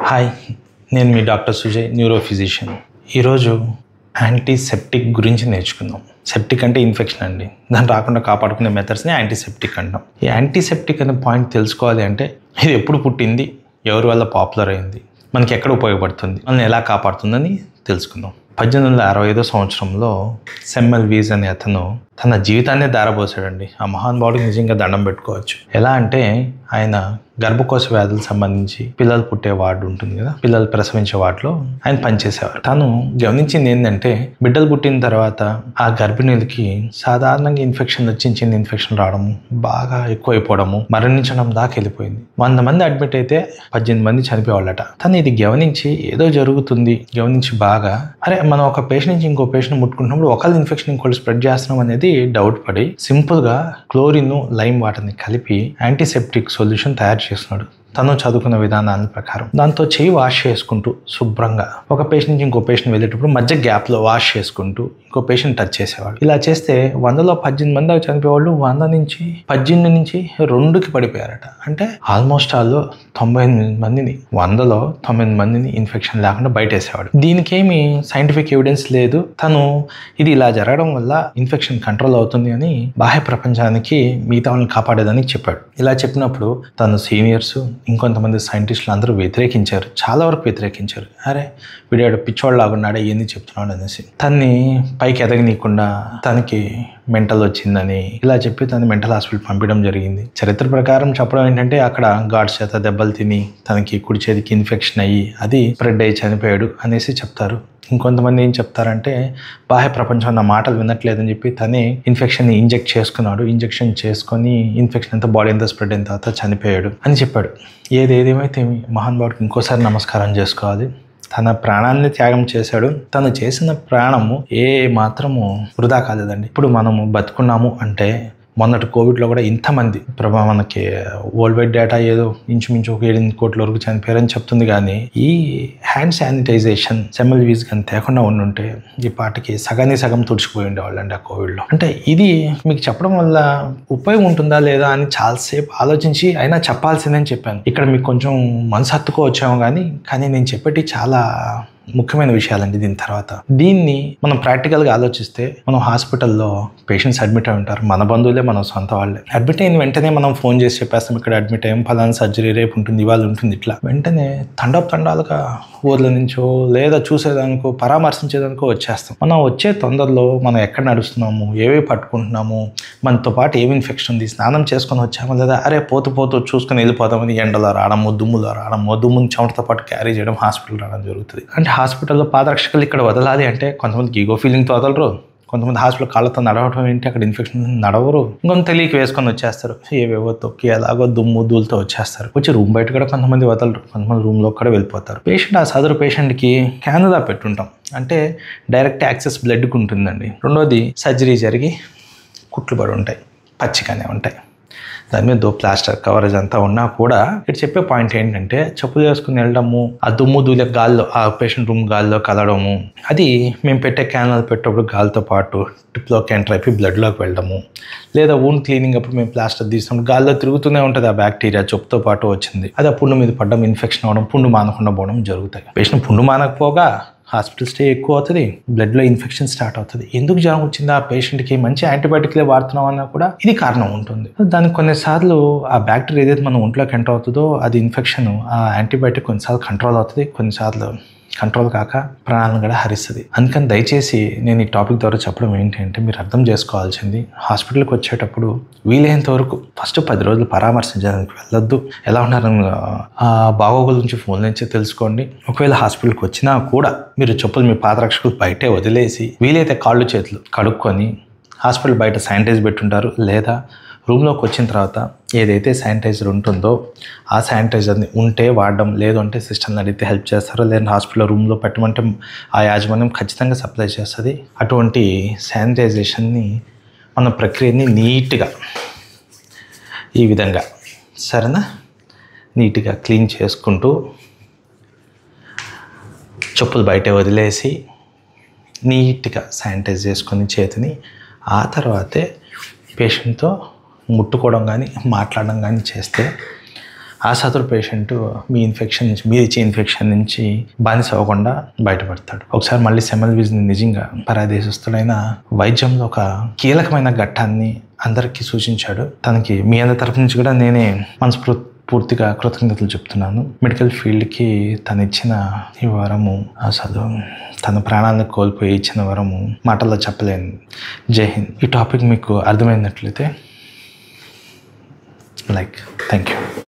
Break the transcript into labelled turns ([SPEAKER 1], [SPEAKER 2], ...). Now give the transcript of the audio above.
[SPEAKER 1] Hi, నేను మీ doctor Sujay, neuro physician. ఈరోజు antiseptic గురించి నేర్చుకుందాం. సెప్టిక్ అంటే ఇన్ఫెక్షన్ అండి. దాన్ని రాకుండా కాపాడుకునే మెథడ్స్ని యాంటీసెప్టిక్ అంటాం. ఈ యాంటీసెప్టిక్ అనే పాయింట్ తెలుసుకోవాలి అంటే ఇది ఎప్పుడు పుట్టింది, ఎవరి వల్ల పాపులర్ అయింది, మనకి ఎక్కడ ఉపయోగపడుతుంది, మనల్ని ఎలా కాపాడుతుందని తెలుసుకుందాం. 1865 సంవత్సరంలో సెమ్మెల్వీస్ అనే అతను తన జీవితాన్నే దారపోసాడండి. ఆ మహానుభావుడికి నిజంగా దండం పెట్టుకోవచ్చు. ఎలా అంటే ఆయన గర్భకోశ వ్యాధులకు సంబంధించి పిల్లలు పుట్టే వార్డు ఉంటుంది కదా, పిల్లలు ప్రసవించే వార్డులో ఆయన పనిచేసేవాడు. తను గమనించింది ఏంటంటే బిడ్డలు పుట్టిన తర్వాత ఆ గర్భిణీలకి సాధారణంగా ఇన్ఫెక్షన్ వచ్చి చిన్న ఇన్ఫెక్షన్ రావడము, బాగా ఎక్కువైపోవడము, మరణించడం దాకా వెళ్ళిపోయింది. 100 మంది అడ్మిట్ అయితే 18 మంది చనిపోయేవాళ్ళట. తను ఇది గమనించి ఏదో జరుగుతుంది గమనించి బాగా అరే మనం ఒక పేషెంట్ నుంచి ఇంకో పేషెంట్ ముట్టుకుంటున్నప్పుడు ఒకళ్ళ ఇన్ఫెక్షన్ ఇంకోటి స్ప్రెడ్ చేస్తున్నాం అనేది డౌట్ పడి సింపుల్గా క్లోరిన్ లైమ్ వాటర్ని కలిపి యాంటీసెప్టిక్ సొల్యూషన్ తయారు చేస్తున్నాడు. తను చదువుకున్న విధానాల ప్రకారం దాంతో చేయి వాష్ చేసుకుంటూ శుభ్రంగా ఒక పేషెంట్ నుంచి ఇంకో పేషెంట్ వెళ్ళేటప్పుడు మధ్య గ్యాప్లో వాష్ చేసుకుంటూ ఇంకో పేషెంట్ టచ్ చేసేవాడు. ఇలా చేస్తే 100లో 18 మంది చనిపోయేవాళ్ళు 100 నుంచి 18 నుంచి 2కి పడిపోయారట. అంటే ఆల్మోస్ట్ ఆల్లో 98 మందిని 100లో 9 మందిని ఇన్ఫెక్షన్ లేకుండా బయటేసేవాడు. దీనికేమి సైంటిఫిక్ ఎవిడెన్స్ లేదు. తను ఇది ఇలా జరగడం వల్ల ఇన్ఫెక్షన్ కంట్రోల్ అవుతుంది అని బాహ్య ప్రపంచానికి మిగతా వాళ్ళని కాపాడేదానికి చెప్పాడు. ఇలా చెప్పినప్పుడు తను సీనియర్స్ ఇంకొంతమంది సైంటిస్టులు అందరూ వ్యతిరేకించారు, చాలా వరకు వ్యతిరేకించారు. అరే వీడాడు పిచ్చోళ్ళలాగా ఉన్నాడే, ఏంది చెప్తున్నాడు అనేసి. తన్ని పైకి ఎదగనీయకుండా తనకి మెంటల్ వచ్చిందని ఇలా చెప్పి తను మెంటల్ హాస్పిటల్ పంపించడం జరిగింది. చరిత్ర ప్రకారం చెప్పడం ఏంటంటే అక్కడ గాడ్స్ చేత దెబ్బలు తిని తనకి కుడి చేతికి ఇన్ఫెక్షన్ అయ్యి అది స్ప్రెడ్ అయ్యి చనిపోయాడు అనేసి చెప్తారు. ఇంకొంతమంది ఏం చెప్తారంటే బాహ్య ప్రపంచం నా మాటలు వినట్లేదని చెప్పి తనే ఇన్ఫెక్షన్ని ఇంజెక్ట్ చేసుకున్నాడు. ఇంజెక్షన్ చేసుకొని ఇన్ఫెక్షన్ అంతా బాడీ అంతా స్ప్రెడ్ అయిన తర్వాత చనిపోయాడు అని చెప్పాడు. ఏదేమైతే మహానుభావుడికి ఇంకోసారి నమస్కారం చేసుకోవాలి. తన ప్రాణాన్ని త్యాగం చేశాడు. తను చేసిన ప్రాణము ఏ మాత్రము వృధా కాలేదండి. ఇప్పుడు మనము బతుకున్నాము అంటే మొన్నటి కోవిడ్లో కూడా ఇంతమంది మనకి వరల్డ్ వైడ్ డేటా ఏదో ఇంచుమించు ఒక 8 కోట్ల వరకు చనిపోయారని చెప్తుంది. కానీ ఈ హ్యాండ్ శానిటైజేషన్ సెమ్మెల్వీస్ కానీ తేకుండా ఉండుంటే ఈ పాటికి సగానికి సగం తుడిచిపోయి ఉండేవాళ్ళండి ఆ కోవిడ్లో. అంటే ఇది మీకు చెప్పడం వల్ల ఉపయోగం ఉంటుందా లేదా అని చాలాసేపు ఆలోచించి అయినా చెప్పాల్సిందని చెప్పాను. ఇక్కడ మీకు కొంచెం మనసు హత్తుకోవచ్చాము కానీ నేను చెప్పేటి చాలా ముఖ్యమైన విషయాలండి. దీని తర్వాత దీన్ని మనం ప్రాక్టికల్గా ఆలోచిస్తే మనం హాస్పిటల్లో పేషెంట్స్ అడ్మిట్ అయి ఉంటారు, మన బంధువులే, మన సొంత వాళ్ళే. అడ్మిట్ అయిన వెంటనే మనం ఫోన్ చేసి చెప్పేస్తాం ఇక్కడ అడ్మిట్ అయ్యాం, ఫలానా సర్జరీ రేపు ఉంటుంది, ఇవాళ ఉంటుంది. ఇట్లా వెంటనే తండాలుగా ఊర్ల నుంచో లేదా చూసేదానికో పరామర్శించేదానికో వచ్చేస్తాం. మనం వచ్చే తొందరలో మనం ఎక్కడ నడుస్తున్నాము, ఏవి పట్టుకుంటున్నాము, మనతో పాటు ఏమి ఇన్ఫెక్షన్ ఉంది, స్నానం చేసుకొని వచ్చామో లేదా అరే పోతూ చూసుకొని వెళ్ళిపోతామని ఎండలో రావడము, దుమ్ములో రావడము, దుమ్ముని చెమటతో పాటు క్యారీ చేయడం, హాస్పిటల్ రావడం జరుగుతుంది. అంటే హాస్పిటల్లో పాదరక్షకులు ఇక్కడ వదలాలి అంటే కొంతమందికి ఈగో ఫీలింగ్తో వదలరు, కొంతమంది హాస్పిటల్ కాళ్ళతో నడవడం ఏంటి, అక్కడ ఇన్ఫెక్షన్ నడవరు, ఇంకొంత తెలియక వేసుకొని వచ్చేస్తారు. ఏవేవో తొక్కి ఎలాగో దుమ్ము ధూళితో వచ్చేస్తారు. వచ్చి రూమ్ బయట కూడా కొంతమంది వదలరు, కొంతమంది రూమ్లో కూడా వెళ్ళిపోతారు. పేషెంట్ ఆ సదరు పేషెంట్కి క్యానులా పెట్టుంటాం అంటే డైరెక్ట్ యాక్సెస్ బ్లడ్కి ఉంటుందండి. రెండోది సర్జరీ జరిగి కుట్లు పడి ఉంటాయి, పచ్చిగానే ఉంటాయి, దాని మీద ప్లాస్టర్ కవరేజ్ అంతా ఉన్నా కూడా ఇక్కడ చెప్పే పాయింట్ ఏంటంటే చెప్పులు వేసుకుని వెళ్ళడము, ఆ దుమ్ము ధూళి గాల్లో ఆ పేషెంట్ రూమ్ గాల్లో కలవడము, అది మేము పెట్టే క్యానల్ పెట్టేటప్పుడు గాలితో పాటు టిప్లోకి ఎంటర్ అయిపోయి బ్లడ్లోకి వెళ్ళడము, లేదా వూండ్ క్లీనింగ్ అప్పుడు మేము ప్లాస్టర్ తీసినప్పుడు గాల్లో తిరుగుతూనే ఉంటుంది ఆ బ్యాక్టీరియా చెప్పుతో పాటు వచ్చింది, అది ఆ పుండు మీద పడడం, ఇన్ఫెక్షన్ అవ్వడం, పుండు మానకుండా పోవడం జరుగుతాయి. పేషెంట్ పుండు మానకపోగా హాస్పిటల్ స్టే ఎక్కువ అవుతుంది, బ్లడ్లో ఇన్ఫెక్షన్ స్టార్ట్ అవుతుంది. ఎందుకు జ్వరం వచ్చింది ఆ పేషెంట్కి, మంచి యాంటీబయాటిక్లే వాడుతున్నాం అన్నా కూడా ఇది కారణం ఉంటుంది. దానికి కొన్నిసార్లు ఆ బ్యాక్టీరియా ఏదైతే మనం ఒంట్లోకి ఎంటర్ అవుతుందో అది ఇన్ఫెక్షన్ ఆ యాంటీబయాటిక్ కొన్నిసార్లు కంట్రోల్ అవుతుంది, కొన్నిసార్లు కంట్రోల్ కాక ప్రాణాలను కూడా హరిస్తుంది. అందుకని దయచేసి నేను ఈ టాపిక్ ద్వారా చెప్పడం ఏంటంటే మీరు అర్థం చేసుకోవాల్సింది హాస్పిటల్కి వచ్చేటప్పుడు వీలైనంత వరకు ఫస్ట్ 10 రోజులు పరామర్శించడానికి వెళ్ళొద్దు. ఎలా ఉన్నారని బాగోగుల నుంచి ఫోన్ నుంచి తెలుసుకోండి. ఒకవేళ హాస్పిటల్కి వచ్చినా కూడా మీరు చెప్పులు మీ పాదరక్షకులు బయటే వదిలేసి వీలైతే కాళ్ళు చేతులు కడుక్కొని హాస్పిటల్ బయట శానిటైజ్ పెట్టుంటారు, లేదా రూమ్లోకి వచ్చిన తర్వాత ఏదైతే శానిటైజర్ ఉంటుందో ఆ శానిటైజర్ని ఉంటే వాడడం, లేదు అంటే సిస్టమ్ని అడిగితే హెల్ప్ చేస్తారు, లేదా హాస్పిటల్ రూమ్లో పెట్టమంటే ఆ యాజమాన్యం ఖచ్చితంగా సప్లై చేస్తుంది. అటువంటి శానిటైజేషన్ని మన ప్రక్రియని నీట్గా ఈ విధంగా సరేనా నీట్గా క్లీన్ చేసుకుంటూ చెప్పులు బయట వదిలేసి నీట్గా శానిటైజ్ చేసుకొని చేతిని ఆ తర్వాతే పేషెంట్తో ముట్టుకోవడం కానీ మాట్లాడడం కానీ చేస్తే ఆ సదరు పేషెంట్ మీ ఇన్ఫెక్షన్ నుంచి, మీరు ఇచ్చే ఇన్ఫెక్షన్ నుంచి బానిస అవ్వకుండా బయటపడతాడు. ఒకసారి మళ్ళీ సెమెల్విజ్ని నిజంగా పరాదేశస్తుడైన వైద్యంలో ఒక కీలకమైన ఘట్టాన్ని అందరికీ సూచించాడు. తనకి మీ అందరి తరఫు నుంచి కూడా నేనే పూర్తిగా కృతజ్ఞతలు చెప్తున్నాను. మెడికల్ ఫీల్డ్కి తను ఇచ్చిన ఈ వరము అసలు తన ప్రాణాలను కోల్పోయి ఇచ్చిన వరము మాటల్లో చెప్పలేను. జై హింద్. ఈ టాపిక్ మీకు అర్థమైనట్లయితే థ్యాంక్ యూ.